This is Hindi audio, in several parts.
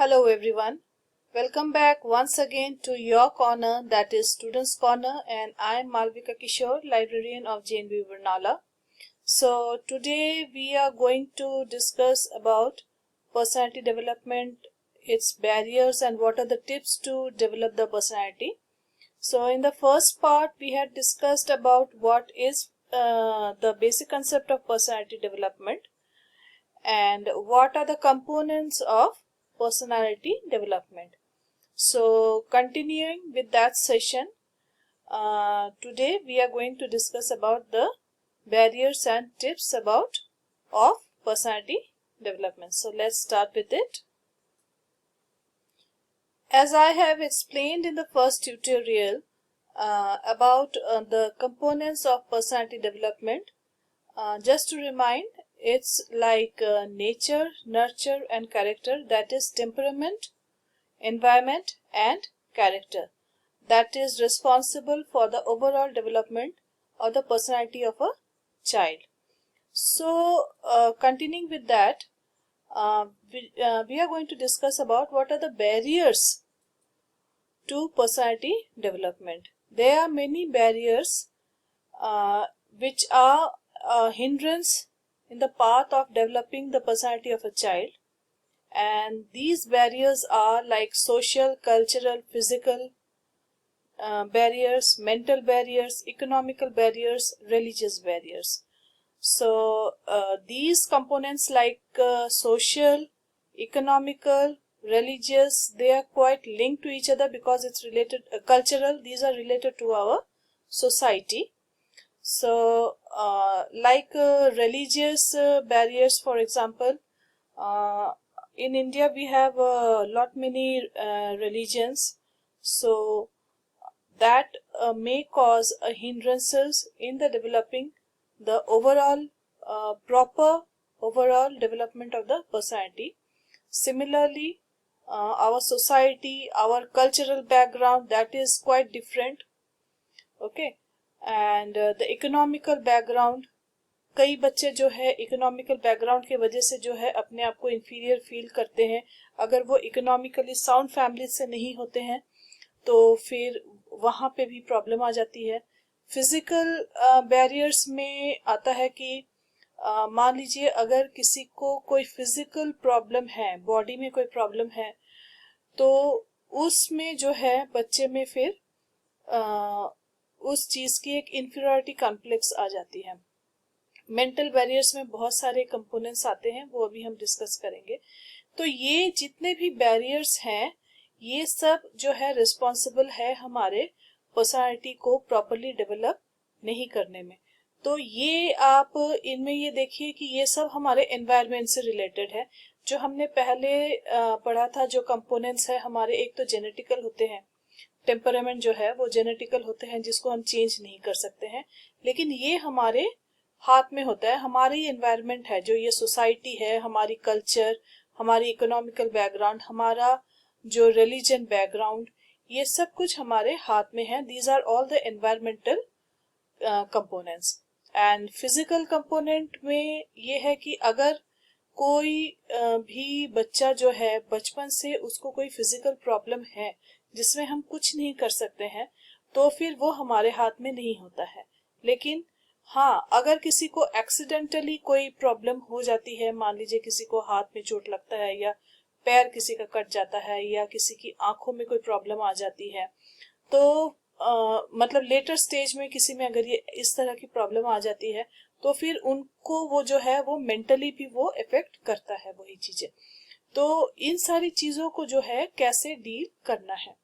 Hello everyone. Welcome back once again to your corner, that is Students Corner, and I am Malvika Kishore, librarian of JNB Varnala. So today we are going to discuss about personality development, its barriers and what are the tips to develop the personality. So in the first part we had discussed about what is the basic concept of personality development and what are the components of personality development. So continuing with that session, today we are going to discuss about the barriers and tips of personality development. So let's start with it. As I have explained in the first tutorial about the components of personality development, just to remind, it's like nature, nurture and character, that is temperament, environment and character, that is responsible for the overall development of the personality of a child. So continuing with that, we are going to discuss about what are the barriers to personality development. There are many barriers which are a hindrance in the path of developing the personality of a child, and these barriers are like social, cultural, physical barriers, mental barriers, economical barriers, religious barriers. So these components like social, economical, religious, they are quite linked to each other because it's related, cultural, these are related to our society. So religious barriers, for example, in India we have a lot many religions, so that may cause hindrances in the developing the overall proper overall development of the personality. Similarly, our society, our cultural background, that is quite different. Okay, and the economical background, कई बच्चे जो है इकोनॉमिकल बैकग्राउंड की वजह से जो है अपने आप को इंफीरियर फील करते हैं. अगर वो इकोनॉमिकली साउंड फैमिली से नहीं होते हैं तो फिर वहाँ पे भी प्रॉब्लम आ जाती है. फिजिकल बैरियर्स में आता है कि मान लीजिए अगर किसी को कोई फिजिकल प्रॉब्लम है, बॉडी में कोई प्रॉब्लम है, तो उसमें जो है बच्चे में फिर उस चीज की एक इंफीरियरिटी कॉम्प्लेक्स आ जाती है. मेंटल बैरियर्स में बहुत सारे कंपोनेंट्स आते हैं, वो अभी हम डिस्कस करेंगे. तो ये जितने भी बैरियर्स हैं, ये सब जो है रिस्पॉन्सिबल है हमारे पर्सनालिटी को प्रॉपरली डेवलप नहीं करने में. तो ये आप इनमें ये देखिए कि ये सब हमारे एनवायरनमेंट से रिलेटेड है. जो हमने पहले पढ़ा था, जो कंपोनेंट्स है हमारे, एक तो जेनेटिकल होते हैं, टेम्परामेंट जो है वो जेनेटिकल होते हैं जिसको हम चेंज नहीं कर सकते हैं, लेकिन ये हमारे हाथ में होता है. हमारी एनवायरनमेंट है, जो ये सोसाइटी है, हमारी कल्चर, हमारी इकोनॉमिकल बैकग्राउंड, हमारा जो रिलीजन बैकग्राउंड, ये सब कुछ हमारे हाथ में है. These are all the environmental components. And physical component में ये है कि अगर कोई भी बच्चा जो है बचपन से उसको कोई फिजिकल प्रॉब्लम है जिसमें हम कुछ नहीं कर सकते हैं, तो फिर वो हमारे हाथ में नहीं होता है. लेकिन हाँ, अगर किसी को एक्सीडेंटली कोई प्रॉब्लम हो जाती है, मान लीजिए किसी को हाथ में चोट लगता है या पैर किसी का कट जाता है या किसी की आंखों में कोई प्रॉब्लम आ जाती है, तो मतलब लेटर स्टेज में किसी में अगर ये इस तरह की प्रॉब्लम आ जाती है तो फिर उनको वो जो है वो मेंटली भी वो इफेक्ट करता है वही चीजें. तो इन सारी चीजों को जो है कैसे डील करना है.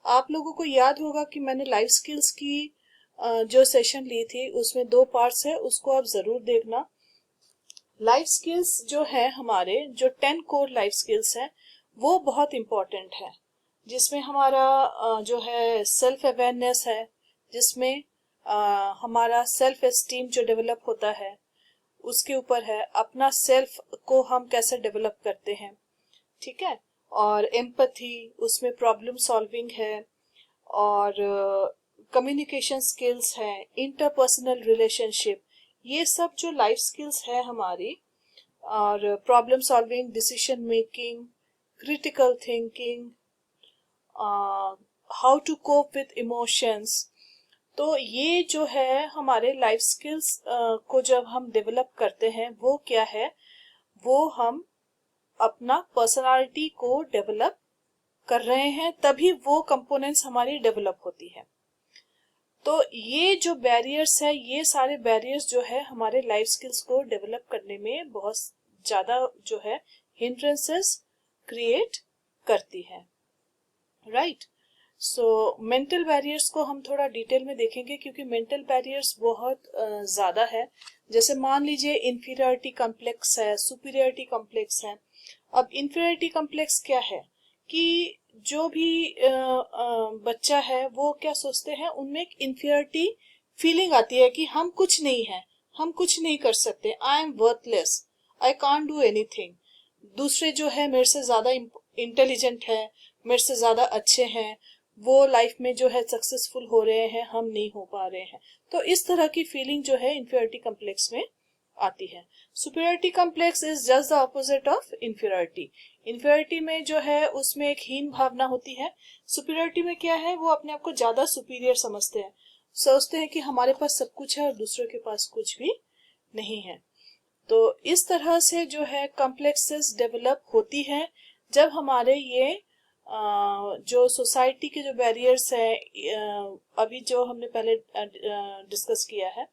आप लोगों को याद होगा कि मैंने लाइफ स्किल्स की जो सेशन ली थी उसमें 2 पार्ट्स है, उसको आप जरूर देखना. लाइफ स्किल्स जो है हमारे, जो 10 कोर लाइफ स्किल्स है, वो बहुत इंपॉर्टेंट है, जिसमें हमारा जो है सेल्फ अवेयरनेस है, जिसमें हमारा सेल्फ एस्टीम जो डेवलप होता है उसके ऊपर है. अपना सेल्फ को हम कैसे डेवलप करते हैं, ठीक है, और एम्पैथी, उसमें प्रॉब्लम सॉल्विंग है, और कम्युनिकेशन स्किल्स है, इंटरपर्सनल रिलेशनशिप, ये सब जो लाइफ स्किल्स है हमारी, और problem solving, decision making, critical thinking, how to cope with emotions. तो ये जो है हमारे लाइफ स्किल्स को जब हम डेवलप करते हैं वो क्या है, वो हम अपना पर्सनालिटी को डेवलप कर रहे हैं, तभी वो कंपोनेंट्स हमारी डेवलप होती है। तो ये जो बैरियर्स है, ये सारे बैरियर्स जो है हमारे लाइफ स्किल्स को डेवलप करने में बहुत ज्यादा जो है हिंड्रेंसेस क्रिएट करती है, राइट। सो मेंटल बैरियर्स को हम थोड़ा डिटेल में देखेंगे, क्योंकि मेंटल बैरियर्स बहुत ज्यादा है। जैसे मान लीजिए इंफीरियरिटी कॉम्प्लेक्स है, सुपीरियरिटी कॉम्प्लेक्स है। अब इंफीरियरिटी कॉम्प्लेक्स क्या है कि जो भी बच्चा है वो क्या सोचते हैं, उनमें एक इंफीरियरिटी फीलिंग आती है कि हम कुछ नहीं है, हम कुछ नहीं कर सकते, I am worthless, I can't do anything. दूसरे जो है मेरे से ज्यादा इंटेलिजेंट है, मेरे से ज्यादा अच्छे हैं, वो लाइफ में जो है सक्सेसफुल हो रहे हैं, हम नहीं हो पा रहे हैं। तो इस तरह की फीलिंग जो है इंफीरियरिटी कॉम्प्लेक्स में आती है। Superiority complex is just the opposite of inferiority. Inferiority में जो है उसमें एक हीन भावना होती है। सुपीरियरिटी में क्या है, वो अपने आप को ज्यादा सुपीरियर समझते हैं, सोचते हैं कि हमारे पास सब कुछ है और दूसरों के पास कुछ भी नहीं है। तो इस तरह से जो है कॉम्प्लेक्सेस डेवलप होती है जब हमारे ये जो सोसाइटी के जो बैरियर्स है, अभी जो हमने पहले डिस्कस किया है,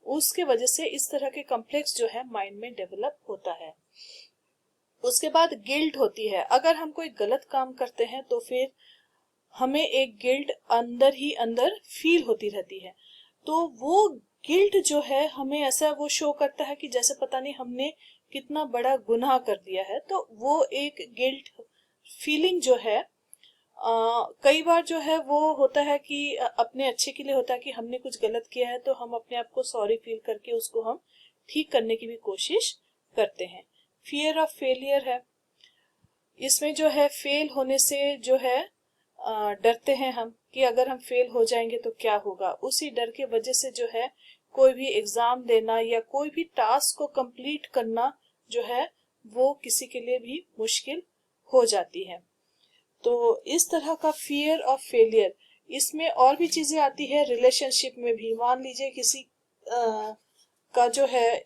उसके वजह से इस तरह के कॉम्प्लेक्स जो है माइंड में डेवलप होता है। उसके बाद गिल्ट होती है। अगर हम कोई गलत काम करते हैं तो फिर हमें एक गिल्ट अंदर ही अंदर फील होती रहती है। तो वो गिल्ट जो है हमें ऐसा वो शो करता है कि जैसे पता नहीं हमने कितना बड़ा गुनाह कर दिया है। तो वो एक गिल्ट फीलिंग जो है कई बार जो है वो होता है कि अपने अच्छे के लिए होता है कि हमने कुछ गलत किया है, तो हम अपने आप को सॉरी फील करके उसको हम ठीक करने की भी कोशिश करते हैं। फियर ऑफ फेलियर है, इसमें जो है फेल होने से जो है डरते हैं हम कि अगर हम फेल हो जाएंगे तो क्या होगा। उसी डर के वजह से जो है कोई भी एग्जाम देना या कोई भी टास्क को कंप्लीट करना जो है वो किसी के लिए भी मुश्किल हो जाती है। तो इस तरह का फियर ऑफ फेलियर, इसमें और भी चीजें आती है रिलेशनशिप में भी। मान लीजिए किसी का जो है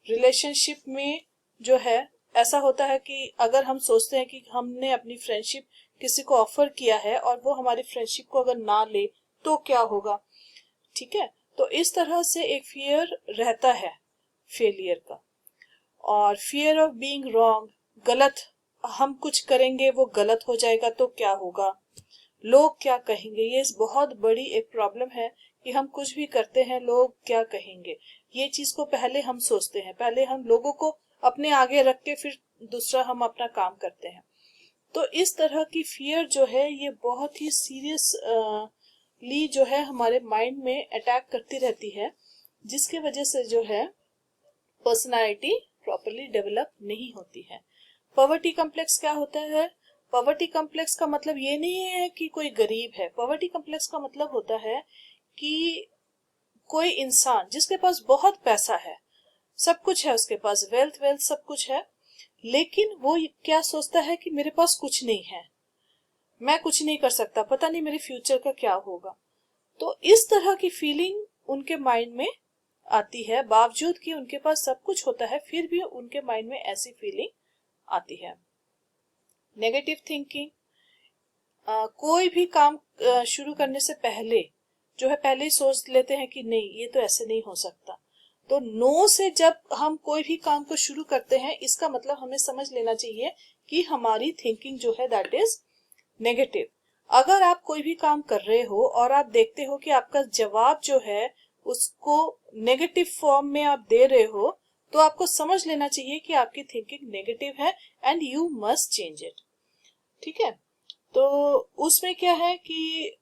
रिलेशनशिप में जो है ऐसा होता है कि अगर हम सोचते हैं कि हमने अपनी फ्रेंडशिप किसी को ऑफर किया है और वो हमारी फ्रेंडशिप को अगर ना ले तो क्या होगा, ठीक है। तो इस तरह से एक फियर रहता है फेलियर का। और फियर ऑफ बीइंग रॉन्ग, गलत हम कुछ करेंगे वो गलत हो जाएगा तो क्या होगा, लोग क्या कहेंगे। ये बहुत बड़ी एक प्रॉब्लम है कि हम कुछ भी करते हैं लोग क्या कहेंगे, ये चीज को पहले हम सोचते हैं, पहले हम लोगों को अपने आगे रख के फिर दूसरा हम अपना काम करते हैं। तो इस तरह की फियर जो है ये बहुत ही सीरियस ली जो है हमारे माइंड में अटैक करती रहती है, जिसके वजह से जो है पर्सनालिटी प्रॉपर्ली डेवलप नहीं होती है। पॉवर्टी कॉम्प्लेक्स क्या होता है, पॉवर्टी कॉम्प्लेक्स का मतलब ये नहीं है कि कोई गरीब है। पॉवर्टी कॉम्प्लेक्स का मतलब होता है कि कोई इंसान जिसके पास बहुत पैसा है, सब कुछ है उसके पास, वेल्थ वेल्थ सब कुछ है, लेकिन वो क्या सोचता है कि मेरे पास कुछ नहीं है, मैं कुछ नहीं कर सकता, पता नहीं मेरे फ्यूचर का क्या होगा। तो इस तरह की फीलिंग उनके माइंड में आती है, बावजूद कि उनके पास सब कुछ होता है फिर भी उनके माइंड में ऐसी फीलिंग आती है। नेगेटिव थिंकिंग, कोई भी काम शुरू करने से पहले जो है पहले ही सोच लेते हैं कि नहीं ये तो ऐसे नहीं हो सकता। तो नो से जब हम कोई भी काम को शुरू करते हैं इसका मतलब हमें समझ लेना चाहिए कि हमारी थिंकिंग जो है दैट इज नेगेटिव। अगर आप कोई भी काम कर रहे हो और आप देखते हो कि आपका जवाब जो है उसको नेगेटिव फॉर्म में आप दे रहे हो, तो आपको समझ लेना चाहिए कि आपकी थिंकिंग नेगेटिव है and you must change it, ठीक है। तो उसमें क्या है कि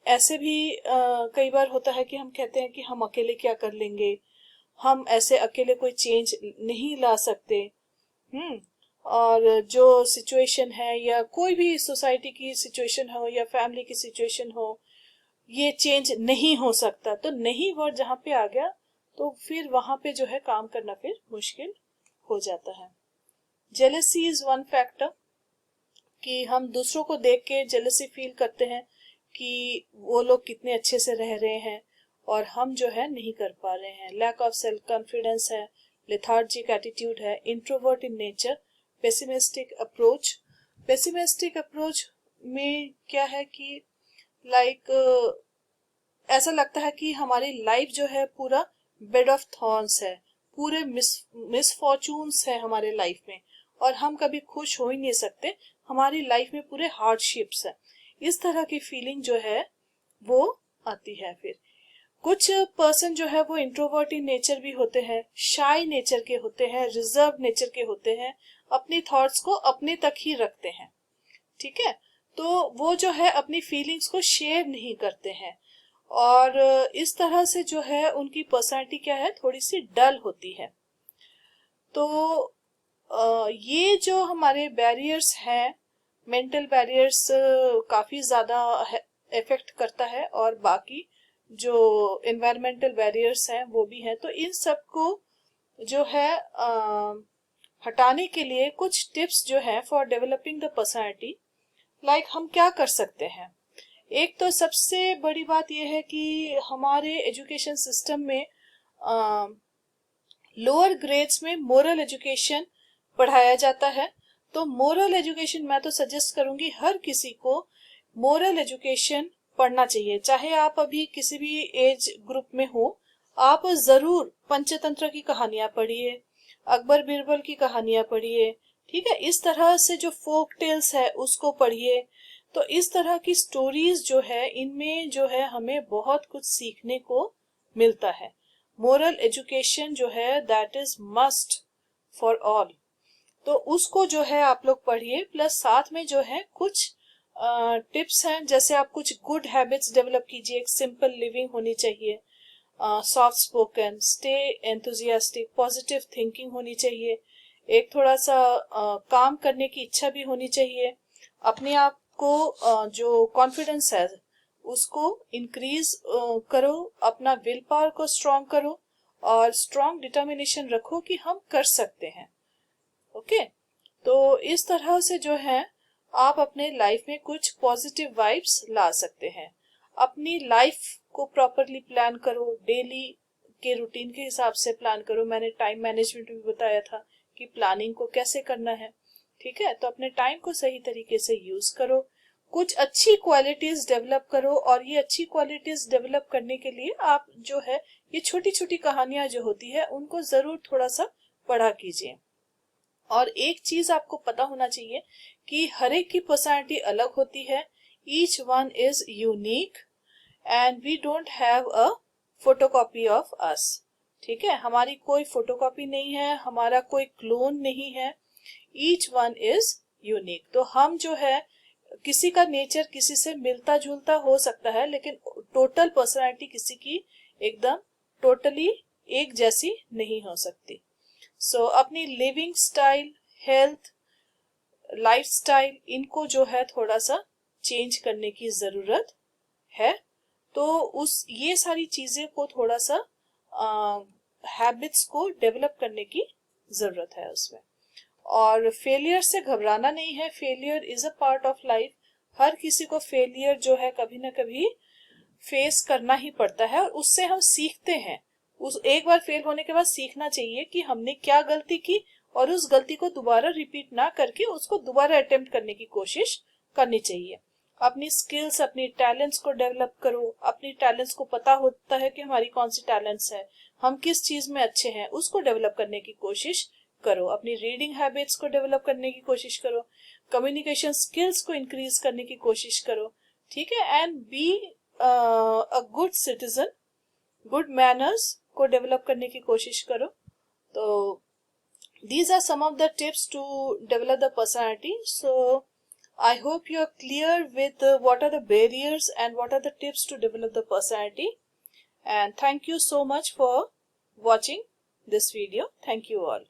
ऐसे भी कई बार होता है कि हम कहते हैं कि हम अकेले क्या कर लेंगे, हम ऐसे अकेले कोई चेंज नहीं ला सकते। और जो सिचुएशन है या कोई भी सोसाइटी की सिचुएशन हो या फैमिली की सिचुएशन हो, ये चेंज नहीं हो सकता। तो नहीं वर्ड जहां पे आ गया तो फिर वहां पे जो है काम करना फिर मुश्किल हो जाता है। जेलेसी इज वन फैक्टर, कि हम दूसरों को देख के जेलसी फील करते हैं कि वो लोग कितने अच्छे से रह रहे हैं और हम जो है नहीं कर पा रहे हैं। लैक ऑफ सेल्फ कॉन्फिडेंस है, लेथार्जिक एटीट्यूड है, introvert in nature, pessimistic approach. Pessimistic approach में क्या है कि ऐसा लगता है कि हमारी लाइफ जो है पूरा बेड ऑफ थॉर्न्स है, पूरे मिसफॉर्चून्स है हमारे लाइफ में और हम कभी खुश हो ही नहीं सकते, हमारी लाइफ में पूरे हार्डशिप्स है। इस तरह की फीलिंग जो है वो आती है। फिर कुछ पर्सन जो है वो इंट्रोवर्ट इन नेचर भी होते हैं, शाई नेचर के होते हैं, रिजर्व नेचर के होते हैं, अपनी थॉट्स को अपने तक ही रखते हैं। ठीक है, तो वो जो है अपनी फीलिंग्स को शेयर नहीं करते हैं और इस तरह से जो है उनकी पर्सनालिटी क्या है, थोड़ी सी डल होती है। तो ये जो हमारे बैरियर्स हैं, मेंटल बैरियर्स काफी ज्यादा इफेक्ट करता है और बाकी जो एनवायरमेंटल बैरियर्स हैं वो भी हैं। तो इन सब को जो है हटाने के लिए कुछ टिप्स जो है फॉर डेवलपिंग द पर्सनालिटी, हम क्या कर सकते हैं। एक तो सबसे बड़ी बात यह है कि हमारे एजुकेशन सिस्टम में लोअर ग्रेड्स में मोरल एजुकेशन पढ़ाया जाता है। तो मोरल एजुकेशन मैं तो सजेस्ट करूंगी हर किसी को मोरल एजुकेशन पढ़ना चाहिए। चाहे आप अभी किसी भी एज ग्रुप में हो, आप जरूर पंचतंत्र की कहानियां पढ़िए, अकबर बीरबल की कहानियां पढ़िए। ठीक है, इस तरह से जो फोक टेल्स है उसको पढ़िए। तो इस तरह की स्टोरीज जो है इनमें जो है हमें बहुत कुछ सीखने को मिलता है। मोरल एजुकेशन जो है that is must for all. तो उसको जो है आप लोग पढ़िए, प्लस साथ में जो है कुछ टिप्स हैं, जैसे आप कुछ गुड हैबिट्स डेवलप कीजिए। एक सिंपल लिविंग होनी चाहिए, soft spoken, stay enthusiastic, positive thinking होनी चाहिए, एक थोड़ा सा काम करने की इच्छा भी होनी चाहिए, अपने आप को जो कॉन्फिडेंस है उसको इंक्रीज करो, अपना विल पावर को स्ट्रॉन्ग करो और स्ट्रॉन्ग डिटर्मिनेशन रखो कि हम कर सकते हैं। ओके, तो इस तरह से जो है आप अपने लाइफ में कुछ पॉजिटिव वाइब्स ला सकते हैं। अपनी लाइफ को प्रॉपरली प्लान करो, डेली के रूटीन के हिसाब से प्लान करो। मैंने टाइम मैनेजमेंट भी बताया था कि प्लानिंग को कैसे करना है। ठीक है, तो अपने टाइम को सही तरीके से यूज करो, कुछ अच्छी क्वालिटीज डेवलप करो और ये अच्छी क्वालिटीज डेवलप करने के लिए आप जो है ये छोटी छोटी कहानियां जो होती है उनको जरूर थोड़ा सा पढ़ा कीजिए। और एक चीज आपको पता होना चाहिए कि हर एक की पर्सनालिटी अलग होती है, each one is unique and we don't have a photocopy of us. ठीक है, हमारी कोई फोटोकॉपी नहीं है, हमारा कोई क्लोन नहीं है, ईच वन इज यूनिक। तो हम जो है किसी का नेचर किसी से मिलता जुलता हो सकता है, लेकिन टोटल पर्सनालिटी किसी की एकदम टोटली एक जैसी नहीं हो सकती। सो अपनी लिविंग स्टाइल, हेल्थ, लाइफस्टाइल, इनको जो है थोड़ा सा चेंज करने की जरूरत है। तो ये सारी चीजें को थोड़ा सा हैबिट्स को डेवलप करने की जरूरत है उसमें। और फेलियर से घबराना नहीं है, failure is a part of life. हर किसी को फेलियर जो है कभी ना कभी फेस करना ही पड़ता है और उससे हम सीखते हैं। उस एक बार फेल होने के बाद सीखना चाहिए कि हमने क्या गलती की और उस गलती को दोबारा रिपीट ना करके उसको दोबारा अटेम्प्ट करने की कोशिश करनी चाहिए। अपनी स्किल्स, अपनी टैलेंट्स को डेवलप करो। अपनी टैलेंट्स को पता होता है कि हमारी कौन सी टैलेंट्स है, हम किस चीज में अच्छे हैं, उसको डेवलप करने की कोशिश करो। अपनी रीडिंग हैबिट्स को डेवलप करने की कोशिश करो, कम्युनिकेशन स्किल्स को इंक्रीज करने की कोशिश करो। ठीक है, and be a good citizen, good manners को डेवलप करने की कोशिश करो। तो these are some of the tips to develop the personality. So I hope you are clear with what are the barriers and what are the tips to develop the personality. And thank you so much for watching this video. Thank you all.